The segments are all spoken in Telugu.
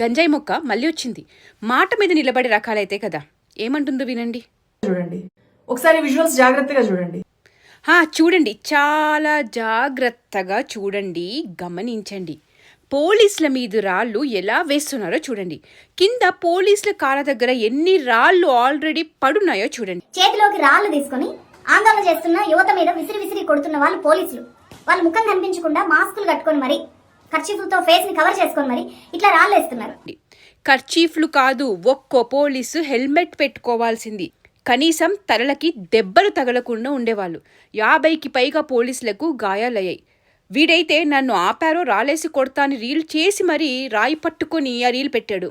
గంజాయి మొక్క మళ్ళీ వచ్చింది. మాట మీద నిలబడే రకాలైతే కదా, ఏమంటుందో వినండి. చూడండి ఒకసారి విజువల్స్ జాగ్రత్తగా చూడండి. చూడండి, చాలా జాగ్రత్తగా చూడండి, గమనించండి. పోలీసుల మీద రాళ్ళు ఎలా వేస్తున్నారో చూడండి. కింద పోలీసుల కాళ్ళ దగ్గర ఎన్ని రాళ్ళు ఆల్రెడీ పడున్నాయో చూడండి. చేతిలోకి రాళ్ళు తీసుకొని ఆందోళన చేస్తున్న యువత మీద విసిరి విసిరి కొడుతున్న వాళ్ళు పోలీసులు. వాళ్ళ ముఖం కనిపించకుండా మాస్కులు కట్టుకొని మరి కర్చీఫ్లతో ఫేస్ ని కవర్ చేసుకొని మరి ఇట్లా రాళ్ళు వేస్తున్నారు. కర్చీఫ్లు కాదు, ఒక్కో పోలీసు హెల్మెట్ పెట్టుకోవాల్సింది. కనీసం తలలకి దెబ్బలు తగలకుండా ఉండేవాళ్ళు. 50కి పైగా పోలీసులకు గాయాలయ్యాయి. వీడైతే నన్ను ఆపారో రాలేసి కొడతాని రీల్ చేసి మరీ రాయి పట్టుకొని ఆ రీల్ పెట్టాడు.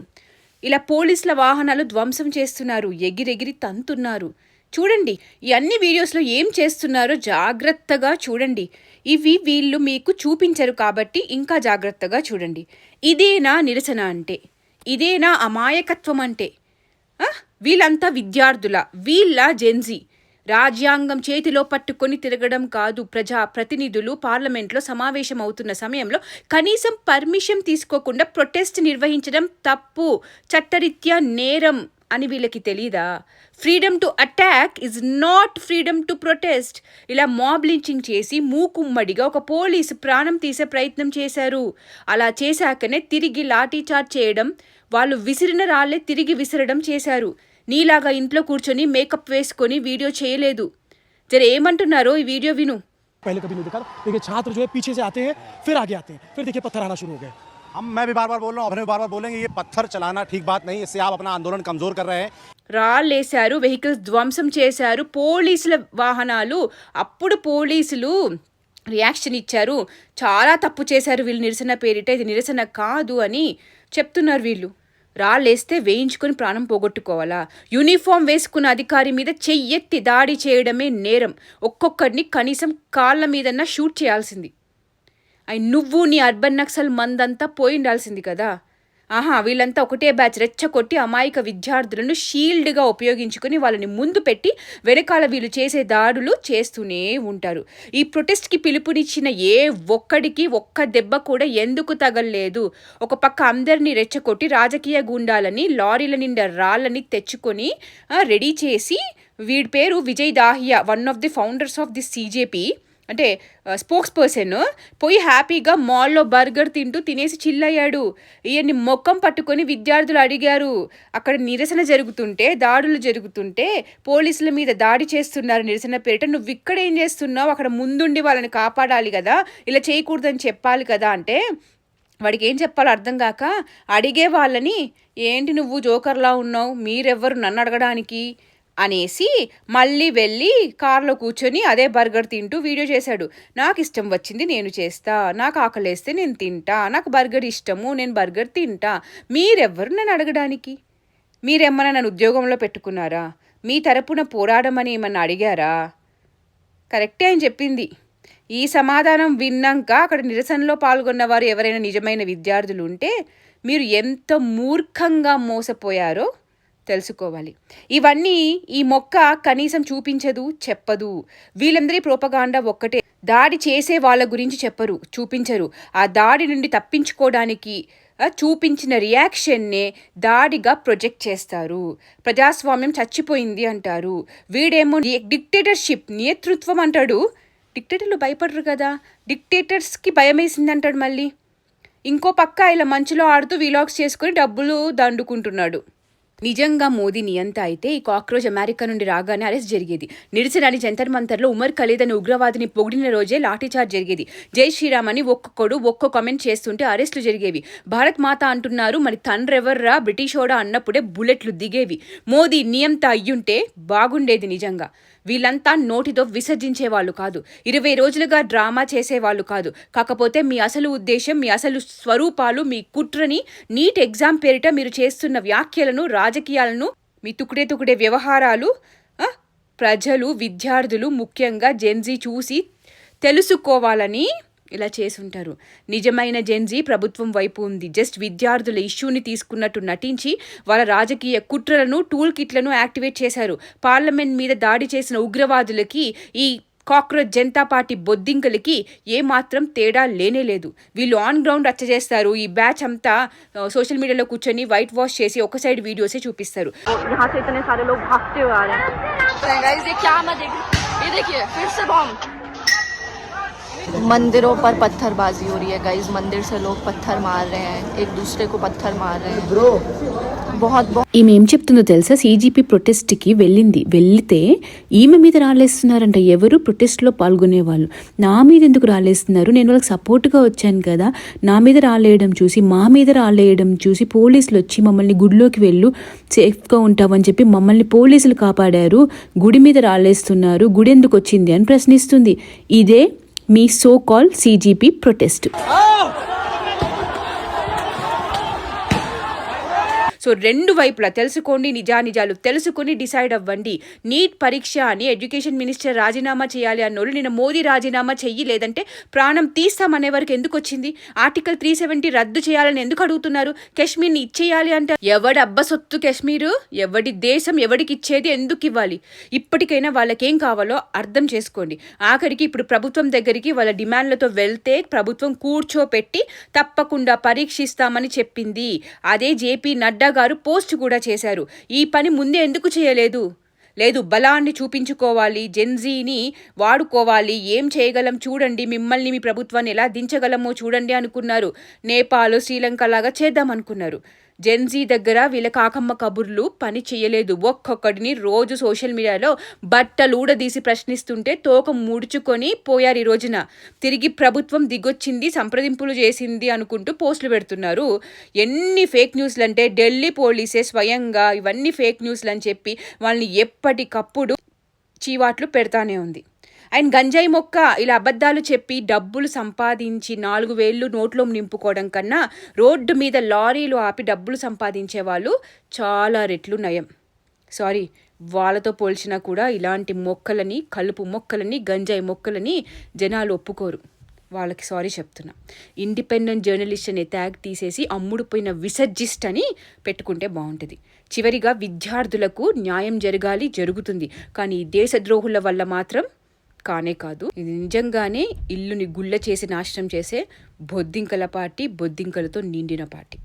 ఇలా పోలీసుల వాహనాలు ధ్వంసం చేస్తున్నారు, ఎగిరెగిరి తంతున్నారు. చూడండి, ఈ అన్ని వీడియోస్లో ఏం చేస్తున్నారో జాగ్రత్తగా చూడండి. ఇవి వీళ్ళు మీకు చూపించరు కాబట్టి ఇంకా జాగ్రత్తగా చూడండి. ఇదేనా నిరసన అంటే? ఇదేనా అమాయకత్వం అంటే? వీళ్ళంతా విద్యార్థుల, వీళ్ళ జెన్జీ. రాజ్యాంగం చేతిలో పట్టుకొని తిరగడం కాదు. ప్రజా ప్రతినిధులు పార్లమెంట్లో సమావేశం అవుతున్న సమయంలో కనీసం పర్మిషన్ తీసుకోకుండా ప్రొటెస్ట్ నిర్వహించడం తప్పు, చట్టరీత్యా నేరం అని వీళ్ళకి తెలీదా? Freedom to attack is not freedom to protest. ఇలా మాబ్ లించింగ్ చేసి మూకుమ్మడిగా ఒక పోలీసు ప్రాణం తీసే ప్రయత్నం చేశారు. అలా చేశాకనే తిరిగి లాఠీచార్జ్ చేయడం, వాళ్ళు విసిరిన రాళ్లే తిరిగి విసరడం చేశారు. నీలాగా ఇంట్లో కూర్చొని మేకప్ వేసుకొని వీడియో చేయలేదు. జర ఏమంటున్నారో ఈ వీడియో విను. पहले कभी नहीं देखा था, देखिए छात्र जो है पीछे से आते हैं, फिर आगे आते हैं, फिर देखिए पत्थर आना शुरू हो गए. मैं भी बार बार बोल रहा हूँ, अपने भी बार बार बोलेंगे, ये पत्थर चलाना ठीक बात नहीं. इससे आप अपना आंदोलन कमजोर कर रहे हैं. రాళ్ళేశారు, వెహికల్స్ ధ్వంసం చేశారు, పోలీసుల వాహనాలు. అప్పుడు పోలీసులు రియాక్షన్ ఇచ్చారు. చాలా తప్పు చేశారు వీళ్ళు నిరసన పేరిట, ఇది నిరసన కాదు అని చెప్తున్నారు వీళ్ళు. రాళ్ళేస్తే వేయించుకొని ప్రాణం పోగొట్టుకోవాలా? యూనిఫామ్ వేసుకున్న అధికారి మీద చెయ్యెత్తి దాడి చేయడమే నేరం. ఒక్కొక్కడిని కనీసం కాళ్ళ మీదన్నా షూట్ చేయాల్సింది. నువ్వు నీ అర్బన్ నక్సల్ మందంతా పోయి ఉండాల్సింది కదా. వీళ్ళంతా ఒకటే బ్యాచ్ రెచ్చగొట్టి అమాయక విద్యార్థులను షీల్డ్గా ఉపయోగించుకొని వాళ్ళని ముందు పెట్టి వెనకాల వీళ్ళు చేసే దాడులు చేస్తూనే ఉంటారు. ఈ ప్రొటెస్ట్కి పిలుపునిచ్చిన ఏ ఒక్కడికి ఒక్క దెబ్బ కూడా ఎందుకు తగలలేదు? ఒక పక్క అందరినీ రెచ్చగొట్టి రాజకీయ గుండాలని లారీల నిండా రాళ్ళని తెచ్చుకొని రెడీ చేసి, వీడి పేరు Vijay Dahiya, one of the founders of the CJP, అంటే స్పోక్స్ పర్సన్, పోయి హ్యాపీగా మాల్లో బర్గర్ తినేసి చిల్లయ్యాడు. ఈయన్ని మొక్కం పట్టుకొని విద్యార్థులు అడిగారు. అక్కడ నిరసన జరుగుతుంటే, దాడులు జరుగుతుంటే, పోలీసుల మీద దాడి చేస్తున్నారు నిరసన పేరిట, నువ్వు ఇక్కడ ఏం చేస్తున్నావు? అక్కడ ముందుండి వాళ్ళని కాపాడాలి కదా, ఇలా చేయకూడదని చెప్పాలి కదా అంటే వాడికి ఏం చెప్పాలో అర్థం కాక అడిగే వాళ్ళని, ఏంటి నువ్వు జోకర్లా ఉన్నావు, మీరెవ్వరు నన్ను అడగడానికి అనేసి మళ్ళీ వెళ్ళి కార్లో కూర్చొని అదే బర్గర్ తింటూ వీడియో చేశాడు. నాకు ఇష్టం వచ్చింది నేను చేస్తా, నాకు ఆకలేస్తే నేను తింటా, నాకు బర్గర్ ఇష్టము, నేను బర్గర్ తింటా, మీరెవ్వరు నన్ను అడగడానికి? మీరేమన్నా నన్ను ఉద్యోగంలో పెట్టుకున్నారా? మీ తరపున పోరాడమని ఏమన్నా అడిగారా? కరెక్టే అని చెప్పింది. ఈ సమాధానం విన్నాక అక్కడ నిరసనలో పాల్గొన్న వారు ఎవరైనా నిజమైన విద్యార్థులు ఉంటే మీరు ఎంత మూర్ఖంగా మోసపోయారో తెలుసుకోవాలి. ఇవన్నీ ఈ మొక్క కనీసం చూపించదు, చెప్పదు. వీళ్ళందరి ప్రోపగాండా ఒక్కటే, దాడి చేసే వాళ్ళ గురించి చెప్పరు, చూపించరు. ఆ దాడి నుండి తప్పించుకోవడానికి చూపించిన రియాక్షన్నే దాడిగా ప్రొజెక్ట్ చేస్తారు. ప్రజాస్వామ్యం చచ్చిపోయింది అంటారు. వీడేమో డిక్టేటర్షిప్, నేతృత్వం అంటాడు. డిక్టేటర్లు భయపడరు కదా, డిక్టేటర్స్కి భయం వేసింది అంటాడు. మళ్ళీ ఇంకో పక్క ఇలా మంచులో ఆడుతూ వీలాగ్స్ చేసుకొని డబ్బులు దండుకుంటున్నాడు. నిజంగా మోదీ నియంత అయితే ఈ కాక్రోచ్ అమెరికా నుండి రాగానే అరెస్ట్ జరిగేది. నిరసనని జంతర్ మంతర్లో ఉమర్ ఖలీద్ అనే ఉగ్రవాదిని పొగిడిన రోజే లాఠీచార్జ్ జరిగేది. జై శ్రీరామ్ అని ఒక్కొక్కడు ఒక్కో కామెంట్ చేస్తుంటే అరెస్టులు జరిగేవి. భారత్ మాత అంటున్నారు, మరి తండ్రెవర్రా బ్రిటిషోడా అన్నప్పుడే బుల్లెట్లు దిగేవి. మోదీ నియంత అయ్యుంటే బాగుండేది. నిజంగా వీళ్ళంతా నోటితో విసర్జించేవాళ్ళు కాదు, 20 రోజులుగా డ్రామా చేసేవాళ్ళు కాదు. కాకపోతే మీ అసలు ఉద్దేశం, మీ అసలు స్వరూపాలు, మీ కుట్రని, నీట్ ఎగ్జామ్ పేరిట మీరు చేస్తున్న వ్యాఖ్యలను, రాజకీయాలను, మీ తుకుడే వ్యవహారాలు ప్రజలు, విద్యార్థులు, ముఖ్యంగా జెన్జీ చూసి తెలుసుకోవాలని ఇలా చేసుంటారు. నిజమైన జెన్జీ ప్రభుత్వం వైపు ఉంది. జస్ట్ విద్యార్థుల ఇష్యూని తీసుకున్నట్టు నటించి వాళ్ళ రాజకీయ కుట్రలను, టూల్ కిట్లను యాక్టివేట్ చేశారు. పార్లమెంట్ మీద దాడి చేసిన ఉగ్రవాదులకి ఈ కాక్రోచ్ జనతా పార్టీ బొద్దింకలకి ఏమాత్రం తేడా లేనేలేదు. వీళ్ళు ఆన్ గ్రౌండ్ రచ్చ చేస్తారు. ఈ బ్యాచ్ అంతా సోషల్ మీడియాలో కూర్చొని వైట్ వాష్ చేసి ఒక సైడ్ వీడియోసే చూపిస్తారు. मंदिरों पर पत्थरबाजी हो रही है गाइस. मंदिर से लोग पत्थर मार रहे हैं, एक दूसरे को पत्थर मार रहे हैं. बहुत ఈమె ఏం చెప్తుందో తెలుసా? CGP ప్రొటెస్ట్కి వెళ్తే ఈమె మీద రాలేస్తున్నారంట ఎవరు ప్రొటెస్ట్లో పాల్గొనే వాళ్ళు. నా మీద ఎందుకు రాలేస్తున్నారు? నేను వాళ్ళకి సపోర్ట్గా వచ్చాను కదా. నా మీద రాలేయడం చూసి, మా మీద రాలేయడం చూసి పోలీసులు వచ్చి మమ్మల్ని గుడిలోకి వెళ్ళు, సేఫ్గా ఉంటావని చెప్పి మమ్మల్ని పోలీసులు కాపాడారు. గుడి మీద రాలేస్తున్నారు, గుడి ఎందుకు వచ్చింది అని ప్రశ్నిస్తుంది. ఇదే మీ so call CGP protest. So రెండు వైపులా తెలుసుకోండి, నిజాలు తెలుసుకొని డిసైడ్ అవ్వండి. నీట్ పరీక్ష అని ఎడ్యుకేషన్ మినిస్టర్ రాజీనామా చేయాలి అన్నోళ్ళు నిన్న మోదీ రాజీనామా చెయ్యి లేదంటే ప్రాణం తీస్తామనే వరకు ఎందుకు వచ్చింది? ఆర్టికల్ 370 రద్దు చేయాలని ఎందుకు అడుగుతున్నారు? కాశ్మీర్ని ఇచ్చేయాలి అంటే ఎవడి అబ్బ సొత్తు కాశ్మీరు? ఎవడి దేశం ఎవడికి ఇచ్చేది? ఎందుకు ఇవ్వాలి? ఇప్పటికైనా వాళ్ళకేం కావాలో అర్థం చేసుకోండి. ఆఖరికి ఇప్పుడు ప్రభుత్వం దగ్గరికి వాళ్ళ డిమాండ్లతో వెళ్తే ప్రభుత్వం కూర్చోపెట్టి తప్పకుండా పరీక్షిస్తామని చెప్పింది. అదే JP నడ్డా గారు పోస్ట్ కూడా చేశారు. ఈ పని ముందే ఎందుకు చేయలేదు? లేదు, బలాన్ని చూపించుకోవాలి, జెన్జీని వాడుకోవాలి, ఏం చేయగలం చూడండి, మిమ్మల్ని మీ ప్రభుత్వాన్ని ఎలా దించగలమో చూడండి అనుకున్నారు. నేపాల్, శ్రీలంక లాగా చేద్దాం అనుకున్నారు. జెన్జీ దగ్గర వీళ్ళ కాకమ్మ కబుర్లు పని చేయలేదు. ఒక్కొక్కడిని రోజు సోషల్ మీడియాలో బట్టలు ఊడదీసి ప్రశ్నిస్తుంటే తోక ముడుచుకొని పోయారు. ఈ రోజున తిరిగి ప్రభుత్వం దిగొచ్చింది, సంప్రదింపులు చేసింది అనుకుంటూ పోస్టులు పెడుతున్నారు. ఎన్ని ఫేక్ న్యూస్లు అంటే ఢిల్లీ పోలీసే స్వయంగా ఇవన్నీ ఫేక్ న్యూస్లు అని చెప్పి వాళ్ళని ఎప్పటికప్పుడు చీవాట్లు పెడతానే ఉంది. అండ్ గంజాయి మొక్క ఇలా అబద్ధాలు చెప్పి డబ్బులు సంపాదించి 4,000 నోట్లో నింపుకోవడం కన్నా రోడ్డు మీద లారీలు ఆపి డబ్బులు సంపాదించే వాళ్ళు చాలా రెట్లు నయం. సారీ, వాళ్ళతో పోల్చినా కూడా ఇలాంటి మొక్కలని, కలుపు మొక్కలని, గంజాయి మొక్కలని జనాలు ఒప్పుకోరు. వాళ్ళకి సారీ చెప్తున్నా. ఇండిపెండెంట్ జర్నలిస్ట్ అనే ట్యాగ్ తీసేసి అమ్ముడుపోయిన విసర్జిస్ట్ అని పెట్టుకుంటే బాగుంటుంది. చివరిగా విద్యార్థులకు న్యాయం జరుగుతుంది. కానీ ఈ దేశద్రోహుల వల్ల మాత్రం కానే కాదు. ఇది నిజంగానే ఇల్లుని గుళ్ళ చేసి నాశనం చేసే బొద్దింకల పార్టీ, బొద్దింకలతో నిండిన పార్టీ.